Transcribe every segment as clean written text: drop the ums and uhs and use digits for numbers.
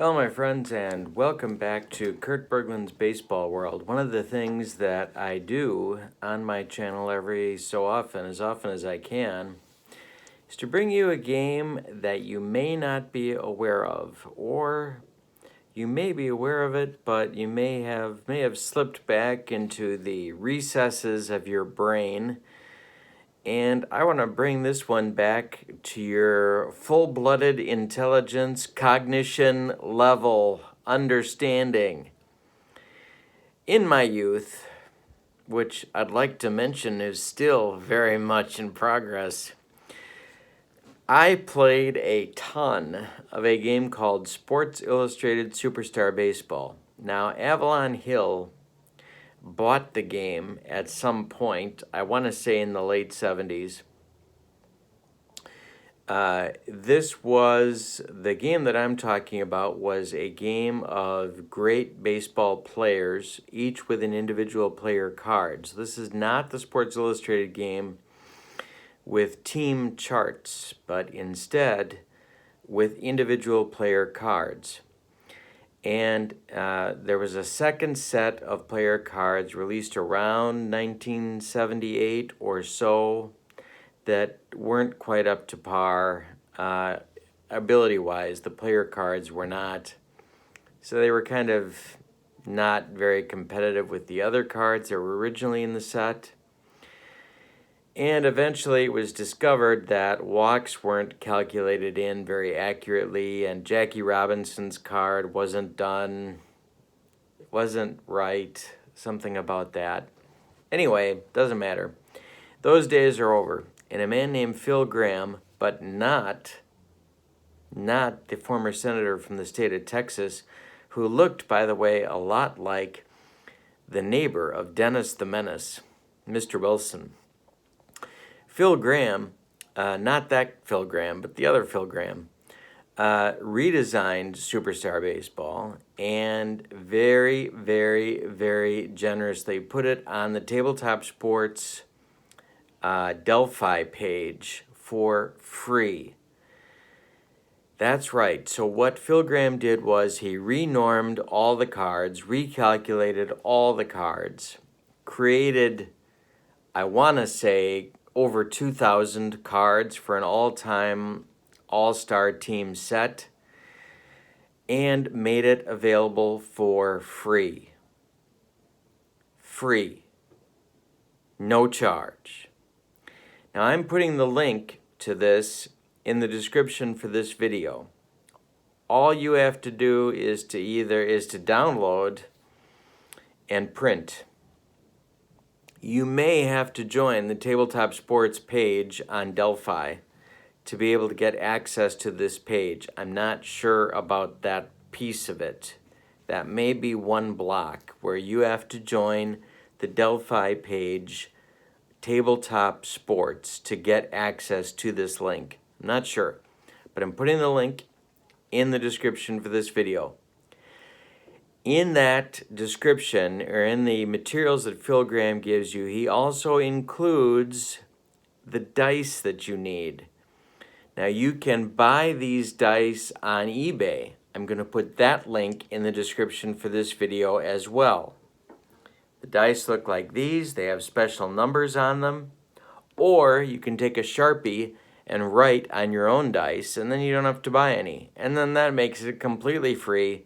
Hello, my friends, and welcome back to Kurt Berglund's Baseball World. One of the things that I do on my channel every so often as I can, is to bring you a game that you may not be aware of, or you may be aware of it, but you may have slipped back into the recesses of your brain. And I want to bring this one back to your full-blooded intelligence, cognition level, understanding. In my youth, which I'd like to mention is still very much in progress, I played a ton of a game called Sports Illustrated Superstar Baseball. Now, Avalon Hill bought the game at some point, I want to say in the late 70s. This was, the game that I'm talking about was a game of great baseball players, each with an individual player card. So this is not the Sports Illustrated game with team charts, but instead with individual player cards. And there was a second set of player cards released around 1978 or so that weren't quite up to par. Ability-wise, the player cards were not. So they were kind of not very competitive with the other cards that were originally in the set. And eventually it was discovered that walks weren't calculated in very accurately, and Jackie Robinson's card wasn't right, something about that. Anyway, doesn't matter. Those days are over, and a man named Phil Graham, but not the former senator from the state of Texas, who looked, by the way, a lot like the neighbor of Dennis the Menace, Mr. Wilson. Phil Graham, not that Phil Graham, but the other Phil Graham, redesigned Superstar Baseball and very, very, very generously put it on the Tabletop Sports Delphi page for free. That's right. So what Phil Graham did was he renormed all the cards, recalculated all the cards, created, I want to say, over 2,000 cards for an all-time all-star team set, and made it available for free. Free. No charge. Now I'm putting the link to this in the description for this video. All you have to do is to download and print. You may have to join the Tabletop Sports page on Delphi to be able to get access to this page. I'm not sure about that piece of it. That may be one block where you have to join the Delphi page, Tabletop Sports, to get access to this link. I'm not sure, but I'm putting the link in the description for this video. In that description, or in the materials that Phil Graham gives you, he also includes the dice that you need. Now, you can buy these dice on eBay. I'm going to put that link in the description for this video as well. The dice look like these. They have special numbers on them. Or you can take a Sharpie and write on your own dice, and then you don't have to buy any. And then that makes it completely free,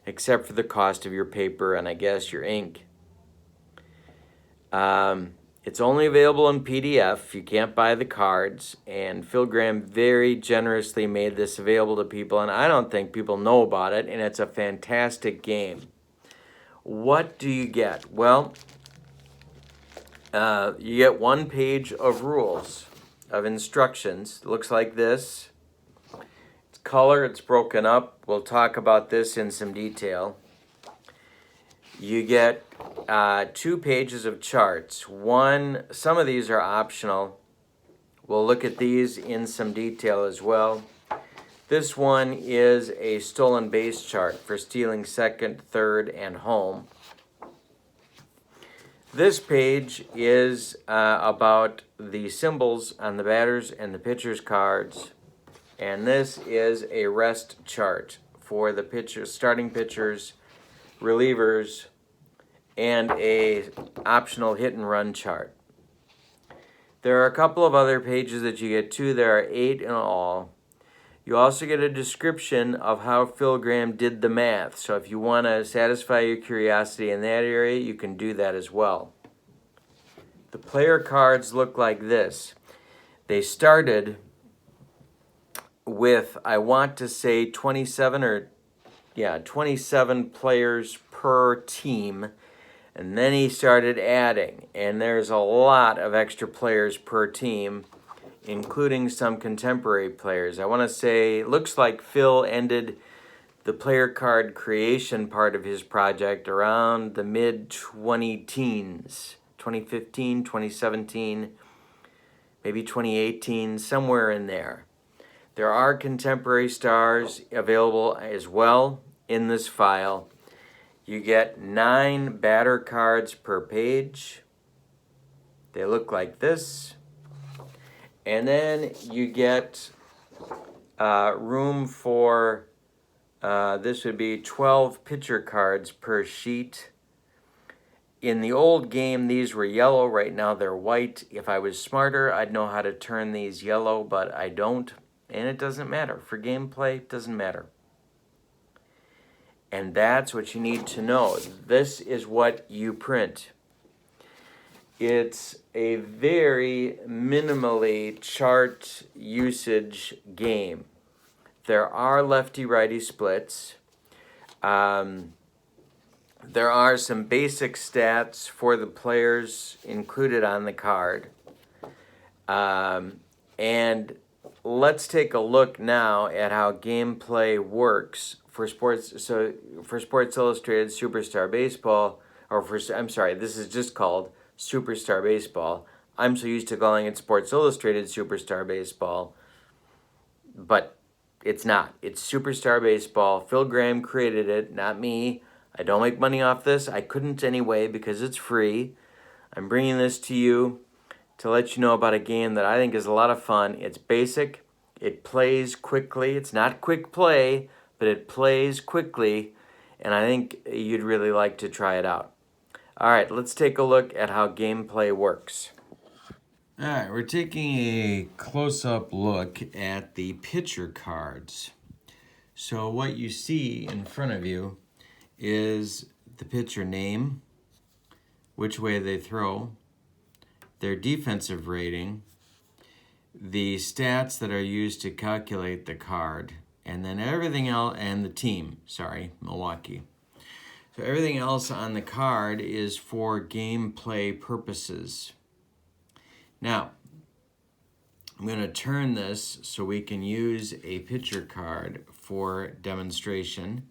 except for the cost of your paper and I guess your ink. It's only available in PDF. You can't buy the cards, and Phil Graham very generously made this available to people, and I don't think people know about it, and it's a fantastic game. What do you get? Well, you get one page of rules, of instructions. It looks like this. It's color, it's broken up. We'll talk about this in some detail. You get 2 pages of charts. Some of these are optional. We'll look at these in some detail as well. This one is a stolen base chart for stealing second, third, and home. This page is about the symbols on the batters and the pitchers' cards. And this is a rest chart for the pitchers, starting pitchers, relievers, and a optional hit and run chart. There are a couple of other pages that you get too. There are 8 in all. You also get a description of how Phil Graham did the math. So if you want to satisfy your curiosity in that area, you can do that as well. The player cards look like this. They started with, I want to say 27 players per team. And then he started adding, and there's a lot of extra players per team, including some contemporary players. I want to say, it looks like Phil ended the player card creation part of his project around the mid-20-teens, 2015, 2017, maybe 2018, somewhere in there. There are contemporary stars available as well in this file. You get 9 batter cards per page. They look like this. And then you get room for, this would be 12 pitcher cards per sheet. In the old game, these were yellow. Right now, they're white. If I was smarter, I'd know how to turn these yellow, but I don't. And it doesn't matter. For gameplay, it doesn't matter. And that's what you need to know. This is what you print. It's a very minimally chart usage game. There are lefty-righty splits. There are some basic stats for the players included on the card. And let's take a look now at how gameplay works for Sports Illustrated Superstar Baseball, this is just called Superstar Baseball. I'm so used to calling it Sports Illustrated Superstar Baseball, but it's not. It's Superstar Baseball. Phil Graham created it, not me. I don't make money off this. I couldn't anyway because it's free. I'm bringing this to you to let you know about a game that I think is a lot of fun. It's basic. It plays quickly. It's not quick play, but it plays quickly, and I think you'd really like to try it out. All right, let's take a look at how gameplay works. All right, we're taking a close-up look at the pitcher cards. So what you see in front of you is the pitcher name, which way they throw, their defensive rating, the stats that are used to calculate the card, and then everything else, and the team, Milwaukee. So everything else on the card is for gameplay purposes. Now, I'm going to turn this so we can use a pitcher card for demonstration.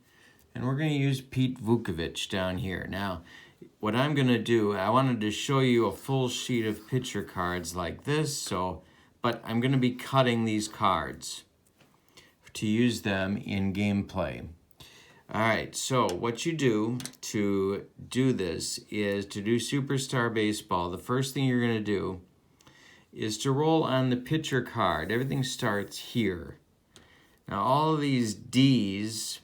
And we're going to use Pete Vukovich down here. Now, what I'm going to do, I wanted to show you a full sheet of pitcher cards like this, but I'm going to be cutting these cards to use them in gameplay. All right, so what you do to do this is to do Superstar Baseball. The first thing you're going to do is to roll on the pitcher card. Everything starts here. Now, all of these D's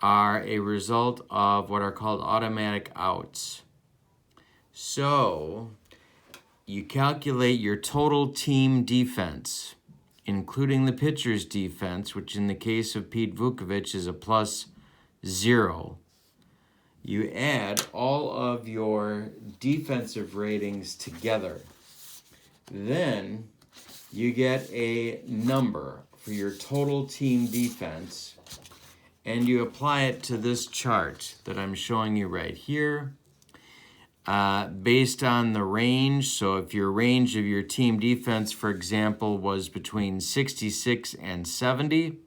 are a result of what are called automatic outs. So you calculate your total team defense, including the pitcher's defense, which in the case of Pete Vukovich is a +0. You add all of your defensive ratings together. Then you get a number for your total team defense, and you apply it to this chart that I'm showing you right here. Based on the range, so if your range of your team defense, for example, was between 66 and 70,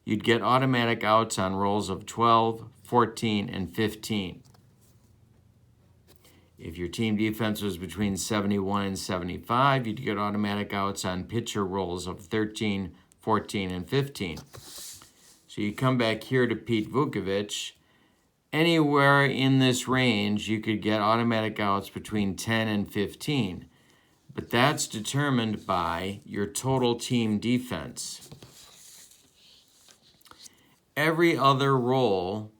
you'd get automatic outs on rolls of 12, 14, and 15. If your team defense was between 71 and 75, you'd get automatic outs on pitcher rolls of 13, 14, and 15. So you come back here to Pete Vukovich. Anywhere in this range, you could get automatic outs between 10 and 15. But that's determined by your total team defense. every other roll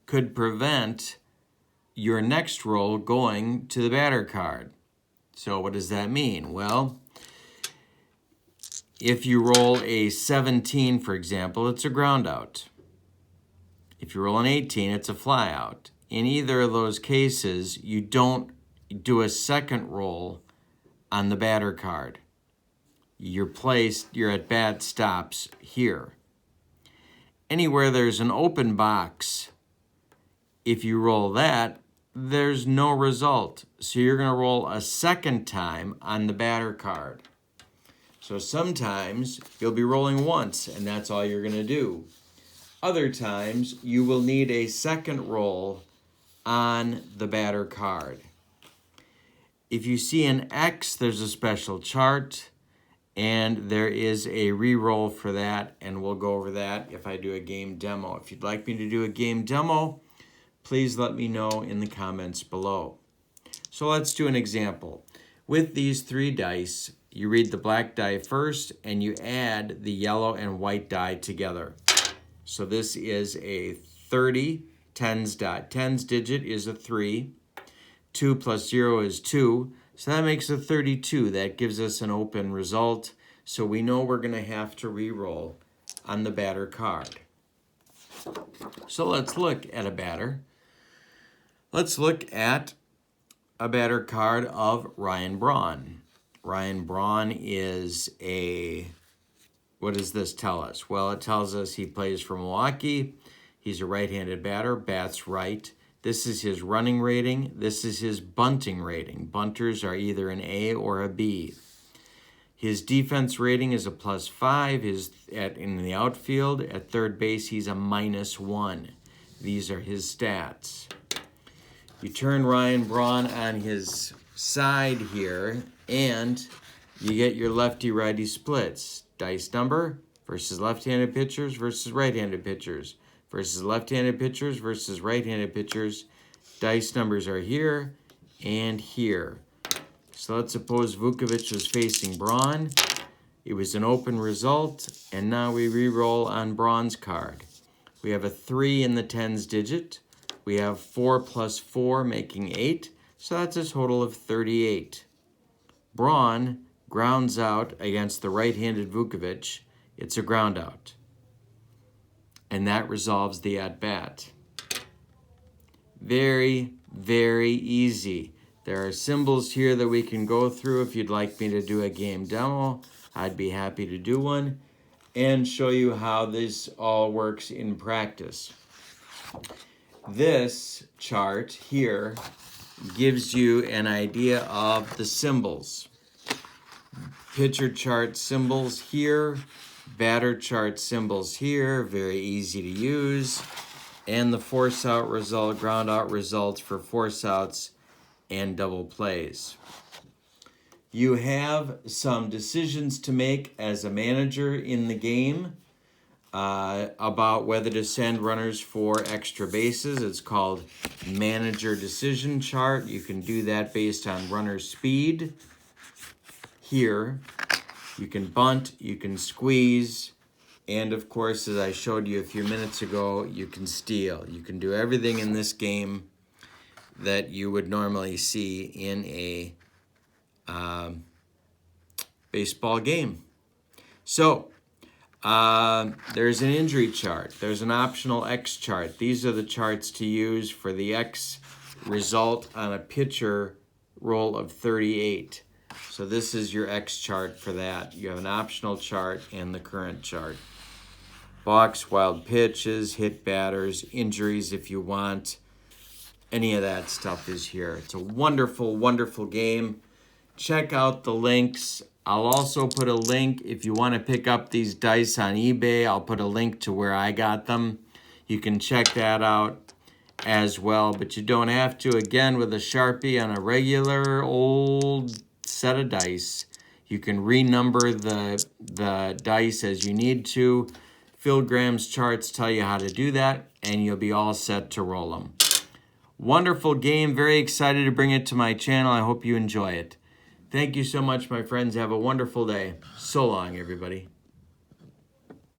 could prevent your next roll going to the batter card. So what does that mean? Well, if you roll a 17, for example, it's a ground out. If you roll an 18, it's a fly out. In either of those cases, you don't do a second roll on the batter card. Your at bat stops here. Anywhere there's an open box, if you roll that, there's no result. So you're going to roll a second time on the batter card. So sometimes you'll be rolling once, and that's all you're going to do. Other times, you will need a second roll on the batter card. If you see an X, there's a special chart, and there is a re-roll for that, and we'll go over that if I do a game demo. If you'd like me to do a game demo, please let me know in the comments below. So let's do an example. With these 3 dice, you read the black die first, and you add the yellow and white die together. So this is a 30 tens dot. Tens digit is a 3. 2 plus 0 is 2. So that makes a 32. That gives us an open result. So we know we're going to have to re-roll on the batter card. So let's look at a batter. Let's look at a batter card of Ryan Braun. Ryan Braun is what does this tell us? Well, it tells us he plays for Milwaukee. He's a right-handed batter, bats right. This is his running rating. This is his bunting rating. Bunters are either an A or a B. His defense rating is a +5. In the outfield, at third base, he's a -1. These are his stats. You turn Ryan Braun on his side here, and you get your lefty-righty splits. Dice number versus left-handed pitchers versus right-handed pitchers versus left-handed pitchers versus right-handed pitchers. Dice numbers are here and here. So let's suppose Vukovic was facing Braun. It was an open result, and now we re-roll on Braun's card. We have a 3 in the tens digit. We have 4 plus 4 making 8, so that's a total of 38. Braun grounds out against the right-handed Vukovic. It's a ground out. And that resolves the at-bat. Very, very easy. There are symbols here that we can go through. If you'd like me to do a game demo, I'd be happy to do one and show you how this all works in practice. This chart here gives you an idea of the symbols. Pitcher chart symbols here, batter chart symbols here, very easy to use, and the force out result, ground out results for force outs and double plays. You have some decisions to make as a manager in the game about whether to send runners for extra bases. It's called manager decision chart. You can do that based on runner speed. Here, you can bunt, you can squeeze, and of course, as I showed you a few minutes ago, you can steal. You can do everything in this game that you would normally see in a baseball game. So, there's an injury chart. There's an optional X chart. These are the charts to use for the X result on a pitcher roll of 38. So this is your X chart for that. You have an optional chart and the current chart. Balks, wild pitches, hit batters, injuries if you want. Any of that stuff is here. It's a wonderful, wonderful game. Check out the links. I'll also put a link if you want to pick up these dice on eBay. I'll put a link to where I got them. You can check that out as well, but you don't have to. Again, with a Sharpie on a regular old set of dice, you can renumber the dice as you need to. Phil Graham's charts tell you how to do that, and you'll be all set to roll them. Wonderful game. Very excited to bring it to my channel. I hope you enjoy it. Thank you so much, my friends. Have a wonderful day. So long, everybody.